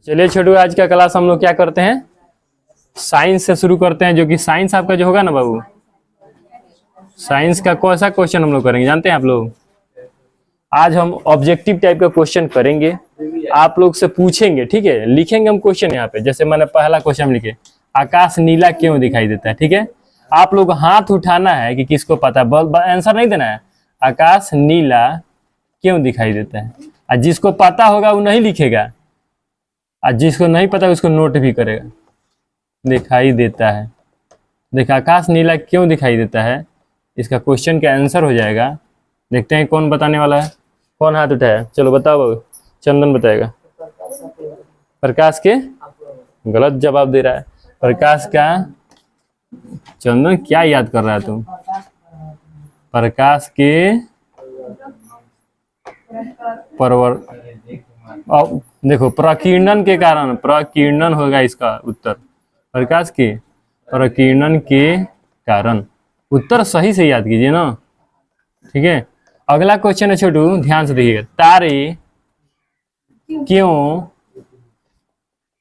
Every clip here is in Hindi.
चलिए छोटू, आज का क्लास हम लोग क्या करते हैं, साइंस से शुरू करते हैं। जो कि साइंस आपका जो होगा ना बाबू, साइंस का कौन सा क्वेश्चन हम लोग करेंगे जानते हैं आप लोग? आज हम ऑब्जेक्टिव टाइप का क्वेश्चन करेंगे, आप लोग से पूछेंगे, ठीक है। लिखेंगे हम क्वेश्चन यहाँ पे, जैसे मैंने पहला क्वेश्चन लिखे, आकाश नीला क्यों दिखाई देता है, ठीक है। आप लोग हाथ उठाना है कि किसको पता है, आंसर नहीं देना है। आकाश नीला क्यों दिखाई देता है, और जिसको पता होगा वो नहीं लिखेगा, और जिसको नहीं पता उसको नोट भी करेगा। दिखाई देता है, देख आकाश नीला क्यों दिखाई देता है, इसका क्वेश्चन का आंसर हो जाएगा। देखते हैं कौन बताने वाला है, कौन हाथ उठाया, चलो बताओ बाबू। चंदन बताएगा। प्रकाश के, गलत जवाब दे रहा है। प्रकाश का, चंदन क्या याद कर रहा है तुम? प्रकाश के देखो, प्रकीर्णन के कारण, प्रकीर्णन होगा इसका उत्तर। प्रकाश के प्रकीर्णन के कारण, उत्तर सही से याद कीजिए ना, ठीक है। अगला क्वेश्चन है छोटू, ध्यान से देखिएगा। तारे क्यों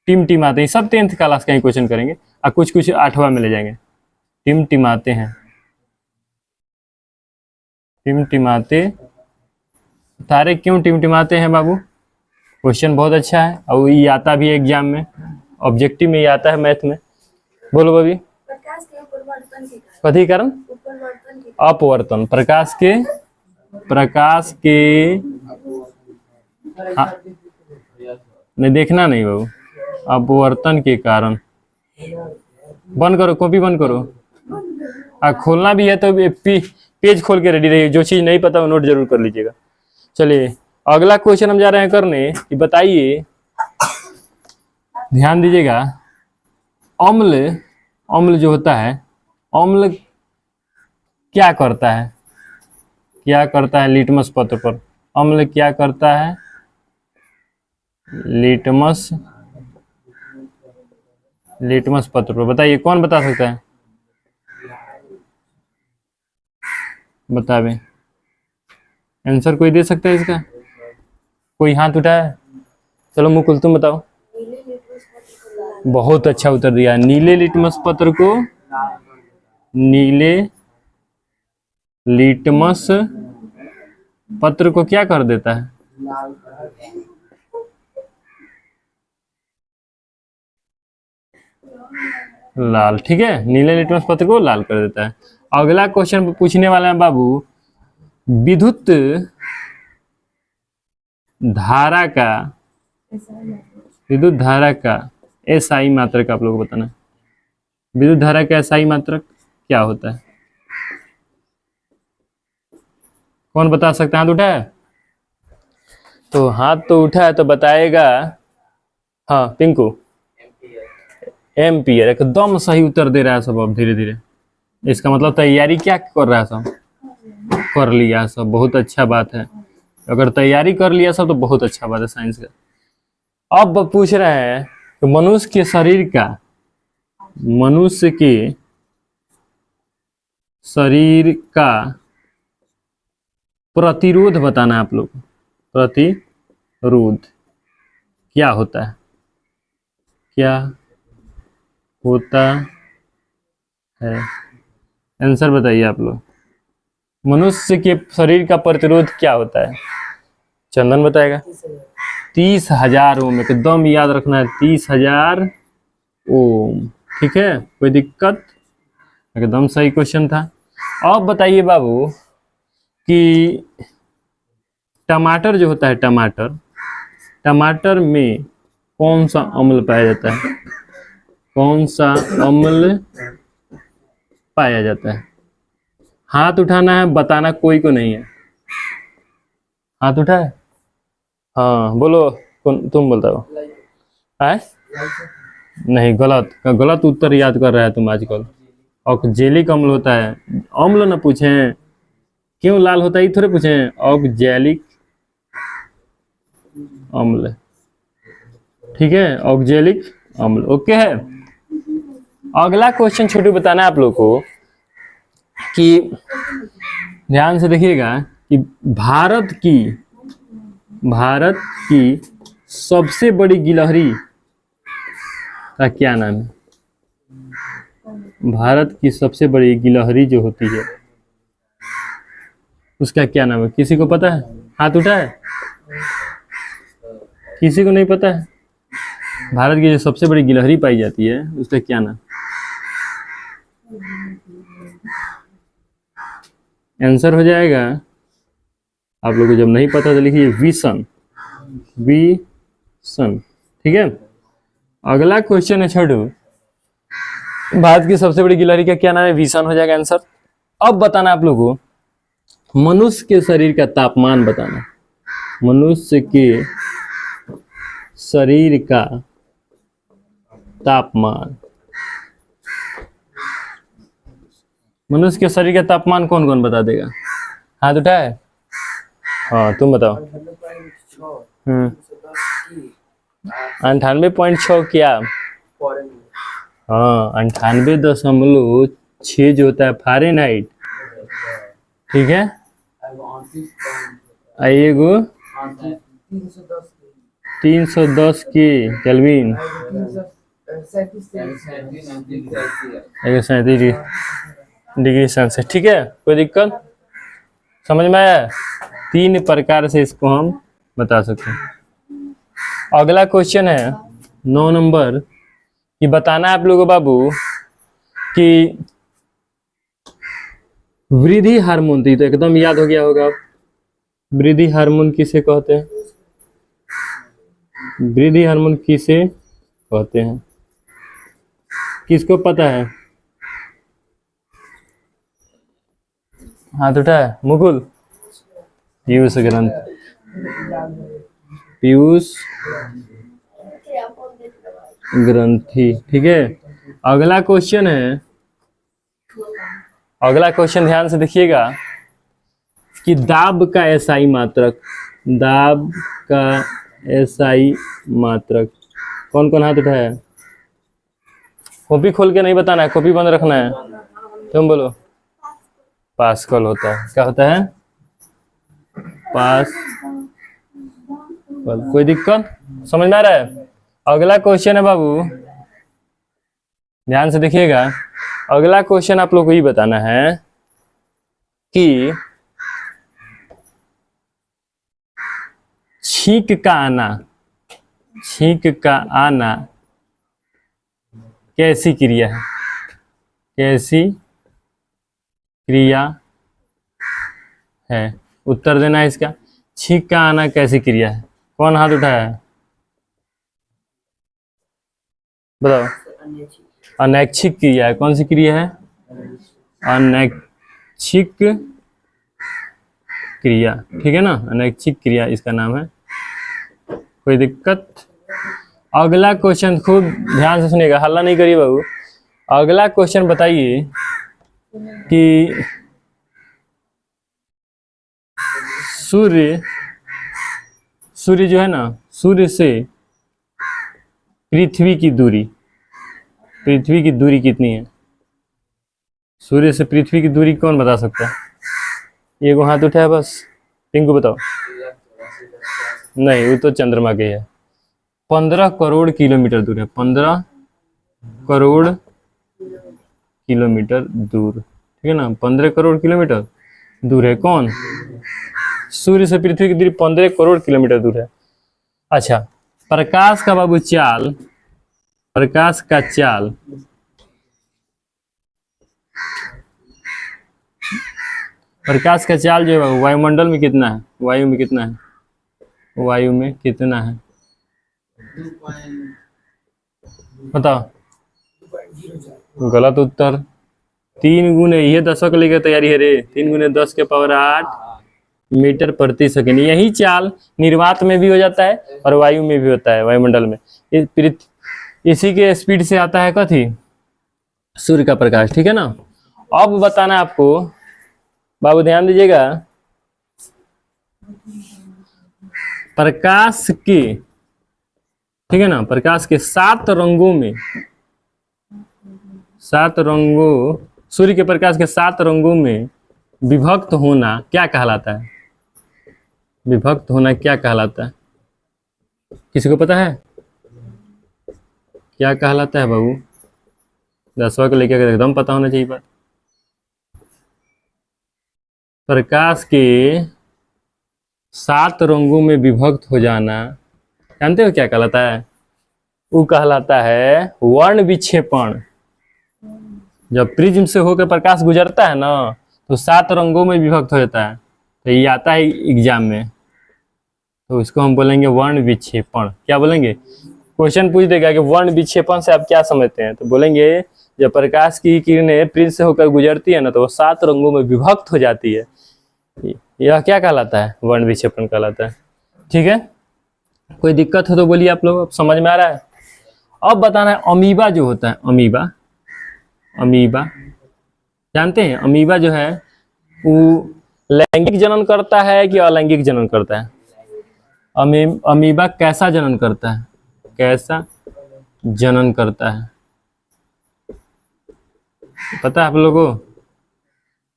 टिमटिमाते हैं, सब 10th क्लास का ही क्वेश्चन करेंगे, और कुछ कुछ 8वां में ले जाएंगे। टिमटिमाते हैं, टिमटिमाते, तारे क्यों टिमटिमाते हैं बाबू? क्वेश्चन बहुत अच्छा है, और ये आता भी है एग्जाम में, ऑब्जेक्टिव में ये आता है, मैथ में। बोलो बबी। कथी कारण? अपवर्तन। प्रकाश के हाँ, नहीं देखना नहीं बाबू, अपवर्तन के कारण। बंद करो, कॉपी बंद करो, खोलना भी है तो पेज खोल के रेडी रहिए। जो चीज नहीं पता वो नोट जरूर कर लीजिएगा। चलिए अगला क्वेश्चन हम जा रहे हैं करने कि बताइए, ध्यान दीजिएगा। अम्ल जो होता है, अम्ल क्या करता है, क्या करता है लिटमस पत्र पर? अम्ल क्या करता है लिटमस पत्र पर? बताइए, कौन बता सकता है? बतावे, आंसर कोई दे सकता है इसका? कोई हाथ उठाया? चलो मुकुल तुम बताओ। बहुत अच्छा उत्तर दिया। नीले लिटमस पत्र को, नीले लिटमस पत्र को क्या कर देता है? लाल, ठीक है। नीले लिटमस पत्र को लाल कर देता है। अगला क्वेश्चन पूछने वाला है बाबू, विद्युत धारा का एसआई मात्रक आप लोगों को बताना है। विद्युत धारा का एसआई मात्रक क्या होता है? कौन बता सकता है? हाथ उठा है तो, हाथ तो उठा है तो बताएगा। हाँ पिंकू, एम्पियर। एकदम सही उत्तर दे रहा है सब। अब धीरे धीरे इसका मतलब तैयारी क्या कर रहा है सब? कर लिया सब, बहुत अच्छा बात है। अगर तैयारी कर लिया सब तो बहुत अच्छा बात है साइंस का। अब पूछ रहे हैं कि मनुष्य के शरीर का प्रतिरोध बताना है आप लोग। प्रतिरोध क्या होता है, क्या होता है? आंसर बताइए आप लोग। मनुष्य के शरीर का प्रतिरोध क्या होता है? चंदन बताएगा। 30,000 ओम। एकदम याद रखना है, 30,000 ओम, ठीक है। कोई दिक्कत? एकदम सही क्वेश्चन था। अब बताइए बाबू कि टमाटर जो होता है, टमाटर में कौन सा अम्ल पाया जाता है? कौन सा अम्ल पाया जाता है? हाथ उठाना है, बताना कोई को नहीं है। हाथ उठा है? हाँ बोलो, तुम बताओ। है नहीं, गलत उत्तर याद कर रहा है तुम आजकल। ऑक्जेलिक अम्ल होता है। अम्ल न पूछे क्यों लाल होता है, थोड़े पूछे। ऑक्जेलिक अम्ल, ठीक है, ऑक्जेलिक अम्ल, ओके है। अगला क्वेश्चन छोटू बताना है आप लोग को कि ध्यान से देखिएगा कि भारत की सबसे बड़ी गिलहरी का क्या नाम है? भारत की सबसे बड़ी गिलहरी जो होती है उसका क्या नाम है? किसी को पता है? हाथ उठाए। किसी को नहीं पता है? भारत की जो सबसे बड़ी गिलहरी पाई जाती है उसका क्या नाम? आंसर हो जाएगा आप लोगों को जब नहीं पता तो लिखिए विसन। विसन। ठीक है, अगला क्वेश्चन है छोटू, भारत की सबसे बड़ी गिलहरी का क्या नाम है? विसन हो जाएगा आंसर। अब बताना आप लोगों को मनुष्य के शरीर का तापमान बताना। मनुष्य के शरीर का तापमान। मनुष्य के शरीर का तापमान कौन कौन बता देगा? हाथ उठाए। हाँ तुम बताओ। 98.6 क्या? हाँ 98.6 जो होता है फ़ारेनहाइट। ठीक है, आइए गो 310 की केल्विन 137 डिग्री सेल्सियस। ठीक है, कोई दिक्कत समझ में आया? 3 प्रकार से इसको हम बता सकते हैं। अगला क्वेश्चन है 9 नंबर कि बताना आप लोगों बाबू कि वृद्धि हार्मोन, तो एकदम याद हो गया होगा। वृद्धि हार्मोन किसे कहते हैं? वृद्धि हार्मोन किसे कहते हैं? किसको पता है? हाथ उठा है। मुकुल। पीयूष ग्रंथि। पीयूष ग्रंथि। ठीक है, अगला क्वेश्चन है, अगला क्वेश्चन ध्यान से देखिएगा कि दाब का एसआई मात्रक। दाब का एसआई मात्रक। कौन कौन हाथ उठाया? कॉपी खोल के नहीं बताना है, कॉपी बंद रखना है। तुम बोलो। पास्कल होता है। क्या होता है? पास्कल। कोई दिक्कत समझ में आ रहा है? अगला क्वेश्चन है बाबू, ध्यान से देखिएगा। अगला क्वेश्चन आप लोग को ये बताना है कि छींक का आना, छींक का आना कैसी क्रिया है? कैसी क्रिया है? उत्तर देना है इसका। छींक का आना कैसी क्रिया है? कौन हाथ उठाया है? बताओ। अनैच्छिक क्रिया है। कौन सी क्रिया है? अनैच्छिक क्रिया। ठीक है ना, अनैच्छिक क्रिया इसका नाम है। कोई दिक्कत? अगला क्वेश्चन खूब ध्यान से सुनिएगा, हल्ला नहीं करिए बाबू। अगला क्वेश्चन बताइए कि सूर्य, सूर्य जो है ना, सूर्य से पृथ्वी की दूरी, पृथ्वी की दूरी कितनी है? सूर्य से पृथ्वी की दूरी कौन बता सकता है? ये को हाथ उठाया बस। टिंकू बताओ। नहीं, वो तो चंद्रमा के है। 15 करोड़ किलोमीटर दूर है। 15 करोड़ किलोमीटर दूर। ठीक है ना, 15 करोड़ किलोमीटर दूर है। कौन? सूर्य से पृथ्वी की दूरी 15 करोड़ किलोमीटर दूर है। अच्छा, प्रकाश का बाबू चाल, प्रकाश का चाल, प्रकाश का चाल जो है बाबू वायुमंडल में कितना है? वायु में कितना है? वायु में कितना है बताओ। गलत उत्तर। 3 गुने, ये 10 को लेकर तैयारी है रे। 3 गुने 10 के पावर 8 मीटर प्रति सेकेंड। यही चाल निर्वात में भी हो जाता है और वायु में भी होता है, वायुमंडल में। इसी के स्पीड से आता है कथी? सूर्य का प्रकाश। ठीक है ना। अब बताना आपको बाबू, ध्यान दीजिएगा, प्रकाश के, ठीक है ना, प्रकाश के 7 रंगों में, 7 रंगों, सूर्य के प्रकाश के 7 रंगों में विभक्त होना क्या कहलाता है? विभक्त होना क्या कहलाता है? किसी को पता है? क्या कहलाता है बाबू? 10वां को लेकर एकदम पता होना चाहिए बात। प्रकाश के 7 रंगों में विभक्त हो जाना जानते हो क्या कहलाता है? वो कहलाता है वर्ण विक्षेपण। जब प्रिज्म से होकर प्रकाश गुजरता है ना तो 7 रंगों में विभक्त हो जाता है। तो ये आता है एग्जाम में, तो इसको हम बोलेंगे वर्ण विक्षेपण। क्या बोलेंगे? क्वेश्चन पूछ देगा कि वर्ण विक्षेपण से आप क्या समझते हैं, तो बोलेंगे जब प्रकाश की किरणें प्रिज्म से होकर गुजरती है ना तो वो 7 रंगों में विभक्त हो जाती है। यह क्या कहलाता है? वर्ण विक्षेपण कहलाता है। ठीक है, कोई दिक्कत हो तो बोलिए आप लोग, अब समझ में आ रहा है? अब बताना है अमीबा जो होता है, अमीबा, अमीबा जानते हैं? अमीबा जो है वो लैंगिक जनन करता है कि अलैंगिक जनन करता है? अमीबा कैसा जनन करता है? कैसा जनन करता है पता है आप लोगों को?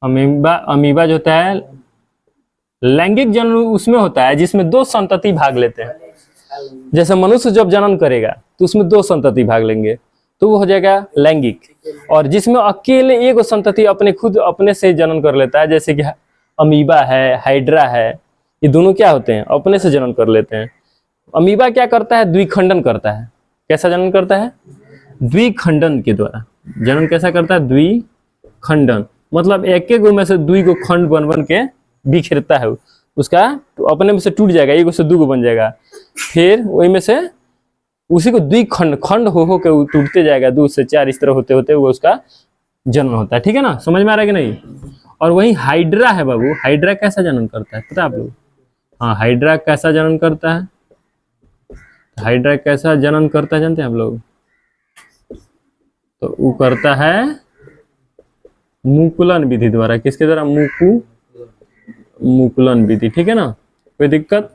अमीबा जो होता है लैंगिक जनन उसमें होता है जिसमें 2 संतति भाग लेते हैं। जैसे मनुष्य जब जनन करेगा तो उसमें 2 संतति भाग लेंगे तो वो हो जाएगा लैंगिक। और जिसमें अकेले एक संतति अपने से जनन कर लेता है, जैसे कि अमीबा है, हाइड्रा है, ये दोनों क्या होते हैं? अपने से जनन कर लेते हैं। अमीबा क्या करता है? द्विखंडन करता है। कैसा जनन करता है? द्विखंडन के द्वारा जनन। कैसा करता है? द्विखंडन, मतलब एक एक में से 2 को खंड बन बन के बिखरता है उसका, तो अपने में से टूट जाएगा, 1 से 2 बन जाएगा, फिर वही में से उसी को द्विखंड खंड हो के टूटते जाएगा, 2 से 4 इस तरह होते होते वो उसका जन्म होता है। ठीक है ना, समझ में आ रहा है कि नहीं? और वही हाइड्रा है बाबू, हाइड्रा कैसा जनन करता है पता है आप लोग? हाँ, हाइड्रा कैसा जनन करता है? हाइड्रा कैसा जनन करता है जानते हैं आप लोग? तो वो करता है मुकुलन विधि द्वारा। किसके द्वारा? मुकुलन विधि। ठीक है ना, कोई दिक्कत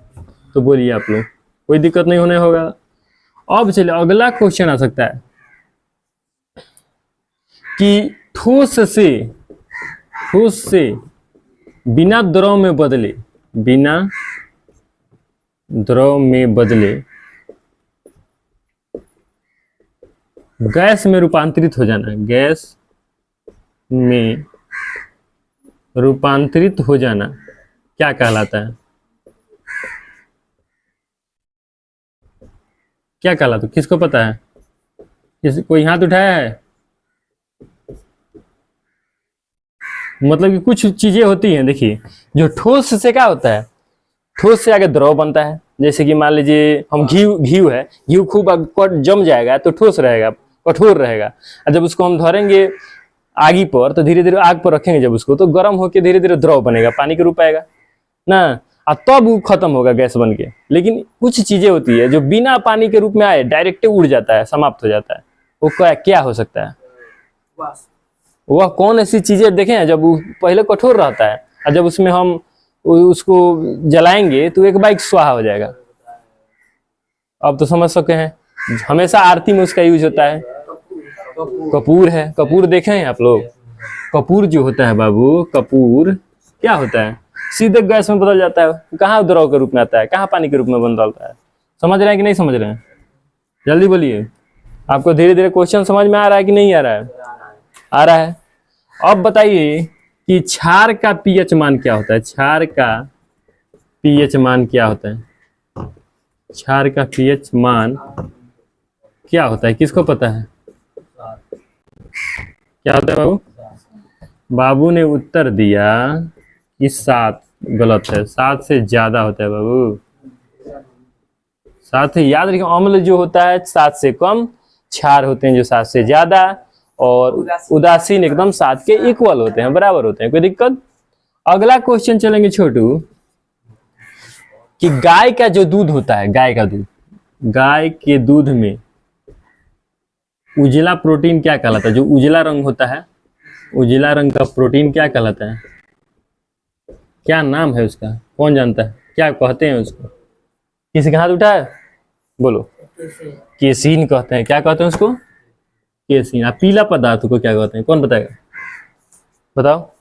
तो बोलिए आप लोग, कोई दिक्कत नहीं होने होगा। अब चलिए अगला क्वेश्चन आ सकता है कि ठोस से बिना द्रव में बदले, बिना द्रव में बदले गैस में रूपांतरित हो जाना, गैस में रूपांतरित हो जाना क्या कहलाता है? क्या कहलाता है? किसको पता है? कोई हाथ उठाया है? मतलब कि कुछ चीजें होती हैं, देखिए जो ठोस से क्या होता है, ठोस से आगे द्रव बनता है। जैसे कि मान लीजिए हम घी है, घी खूब जम जाएगा तो ठोस रहेगा, कठोर रहेगा। और जब उसको हम धरेंगे आगी पर तो धीरे धीरे आग पर रखेंगे जब उसको, तो गर्म होकर धीरे धीरे द्रव बनेगा, पानी के रूप आएगा ना, और तब वो खत्म होगा गैस बन के। लेकिन कुछ चीजें होती है जो बिना पानी के रूप में आए डायरेक्ट उड़ जाता है, समाप्त हो जाता है, वो क्या हो सकता है? वह कौन ऐसी चीजें देखें जब वो पहले कठोर रहता है और जब उसमें हम उसको जलाएंगे तो एक बाइक स्वाहा हो जाएगा। अब तो समझ सके हैं, हमेशा आरती में उसका यूज होता है। कपूर है, कपूर देखे हैं आप लोग? कपूर जो होता है बाबू, कपूर क्या होता है? सीधे गैस में बदल जाता है। कहाँ द्रव के रूप में आता है, कहाँ पानी के रूप में बदलता है? समझ रहे हैं कि नहीं समझ रहे हैं? जल्दी बोलिए, आपको धीरे धीरे क्वेश्चन समझ में आ रहा है कि नहीं आ रहा है? आ रहा है। अब बताइए कि क्षार का पीएच मान क्या होता है? क्षार का पीएच मान क्या होता है? क्षार का पीएच मान क्या होता है? किसको पता है क्या होता है बाबू? बाबू ने उत्तर दिया कि 7। गलत है, 7 से ज्यादा होता है बाबू। 7 से याद रखिए, अम्ल जो होता है 7 से कम, क्षार होते हैं जो 7 से ज्यादा, और उदासीन एकदम 7 के इक्वल होते हैं, बराबर होते हैं। कोई दिक्कत? अगला क्वेश्चन चलेंगे छोटू, कि गाय का जो दूध होता है, गाय का दूध, गाय के दूध में उजला प्रोटीन क्या कहलाता है? जो उजला रंग होता है, उजला रंग का प्रोटीन क्या कहलाता है? क्या नाम है उसका? कौन जानता है? क्या कहते हैं उसको? किसी का हाथ उठा है? बोलो। केसीन कहते हैं। क्या कहते हैं उसको? केसीन। आप पीला पदार्थ को क्या कहते हैं? कौन बताएगा? बताओ।